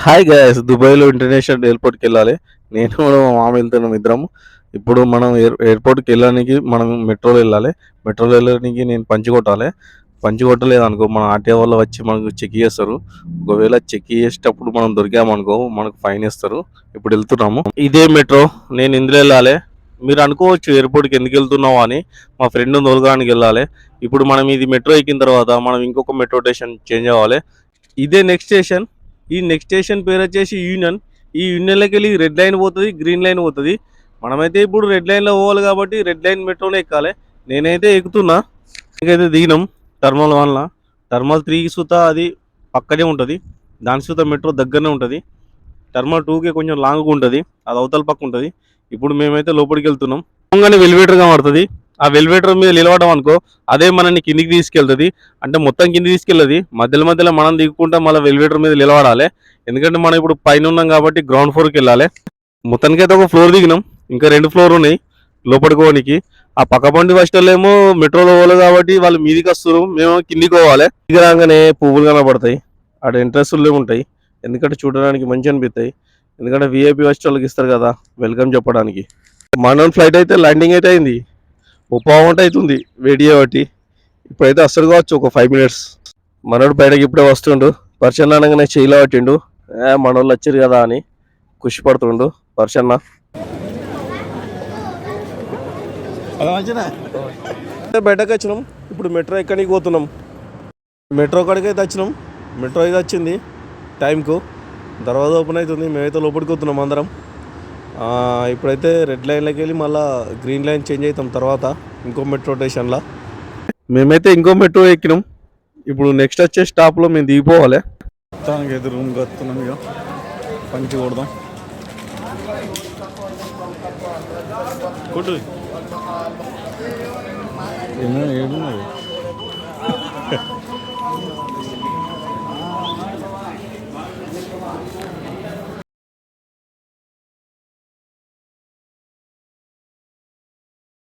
Hi guys, దుబాయ్లో international ఎయిర్పోర్ట్కి వెళ్ళాలి. నేను కూడా మా మామ వెళ్తున్నాం ఇద్దరము. ఇప్పుడు మనం ఎయిర్పోర్ట్కి వెళ్ళడానికి మనం మెట్రోలో వెళ్ళాలి. మెట్రోలో వెళ్ళడానికి నేను పంచి కొట్టాలి. పంచి కొట్టలేదు అనుకో మన ఆర్టీఓ వాళ్ళు వచ్చి మనకు చెక్ చేస్తారు. ఒకవేళ చెక్ చేసేటప్పుడు మనం దొరికామనుకో మనకు ఫైన్ వేస్తారు. ఇప్పుడు వెళ్తున్నాము, ఇదే మెట్రో. నేను ఇందులో వెళ్ళాలి. మీరు అనుకోవచ్చు ఎయిర్పోర్ట్కి ఎందుకు వెళ్తున్నావు అని. మా ఫ్రెండ్ దొరకడానికి వెళ్ళాలి. ఇప్పుడు మనం ఇది మెట్రో ఎక్కిన తర్వాత మనం ఇంకొక మెట్రో స్టేషన్ చేంజ్ అవ్వాలి. ఇదే నెక్స్ట్ స్టేషన్. ఈ నెక్స్ట్ స్టేషన్ పేరు వచ్చేసి యూనియన్. ఈ యూనియన్లోకి వెళ్ళి రెడ్ లైన్ పోతుంది, గ్రీన్ లైన్ పోతుంది. మనమైతే ఇప్పుడు రెడ్ లైన్లో పోవాలి కాబట్టి రెడ్ లైన్ మెట్రోలో ఎక్కాలి. నేనైతే ఎక్కుతున్నా. ఇంకైతే దిగినాం టర్మినల్ 1లా. టర్మినల్ 3 సుతా అది పక్కనే ఉంటుంది. దాని సుతా మెట్రో దగ్గరనే ఉంటుంది. టర్మినల్ 2కి కొంచెం లాంగ్గా ఉంటుంది, అది అవతల పక్క ఉంటుంది. ఇప్పుడు మేమైతే లోపలికి వెళ్తున్నాం. పోగానే వెలివేటర్గా మారుతుంది. ఆ వెలివేటర్ మీద నిలవడం అనుకో అదే మనల్ని కిందికి తీసుకెళ్తుంది. అంటే మొత్తం కింది తీసుకెళ్ళదు, మధ్యలో మధ్యలో మనం దిగుకుంటా మళ్ళీ వెలివేటర్ మీద నిలబడాలి. ఎందుకంటే మనం ఇప్పుడు పైన ఉన్నాం కాబట్టి గ్రౌండ్ ఫ్లోర్కి వెళ్ళాలి. మొత్తానికి అయితే ఒక ఫ్లోర్ దిగినాం, ఇంకా 2 ఫ్లోర్ ఉన్నాయి లోపలికి పోనీకి. ఆ పక్క పండి ఫస్ట్ ఏమో మెట్రోలో పోవాలి కాబట్టి వాళ్ళు మీదికి వస్తారు, మేము కిందికి పోవాలి. దిగి రాగానే పువ్వులు కనబడతాయి, అక్కడ ఇంట్రెస్ట్లు ఉంటాయి. ఎందుకంటే చూడడానికి మంచి అనిపిస్తాయి. ఎందుకంటే విఐపి ఫస్ట్ వాళ్ళకి ఇస్తారు కదా వెల్కమ్ చెప్పడానికి. మన ఫ్లైట్ అయితే ల్యాండింగ్ అయితే అయింది. పావుగంట అవుతుంది వెయిట్ చేయబట్టి. ఇప్పుడైతే అస్సలు కావచ్చు ఒక 5 minutes. మనోడు బయటకి ఇప్పుడే వస్తుండు. పర్షన్న అనగానే చేయలో పట్టిండు. మనోళ్ళు వచ్చారు కదా అని ఖుషి పడుతుండు పర్షన్న. బయటకు వచ్చినాం, ఇప్పుడు మెట్రో ఎక్కడికి పోతున్నాం. మెట్రో కాడికి అయితే వచ్చినాం. మెట్రో అయితే వచ్చింది టైంకు. దర్వాజా ఓపెన్ అవుతుంది, మేమైతే లోపలికి పోతున్నాం అందరం. ఇప్పుడైతే రెడ్ లైన్లోకి వెళ్ళి మళ్ళీ గ్రీన్ లైన్ చేంజ్ అవుతాం తర్వాత ఇంకో మెట్రో స్టేషన్లో. మేమైతే ఇంకో మెట్రో ఎక్కినాం. ఇప్పుడు నెక్స్ట్ వచ్చే స్టాప్లో మేము దిగిపోవాలి. మొత్తానికి ఎదురు రూమ్కి వస్తున్నాం. ఇక పంచి కొడదాం. కొట్టు ఏడున్నది.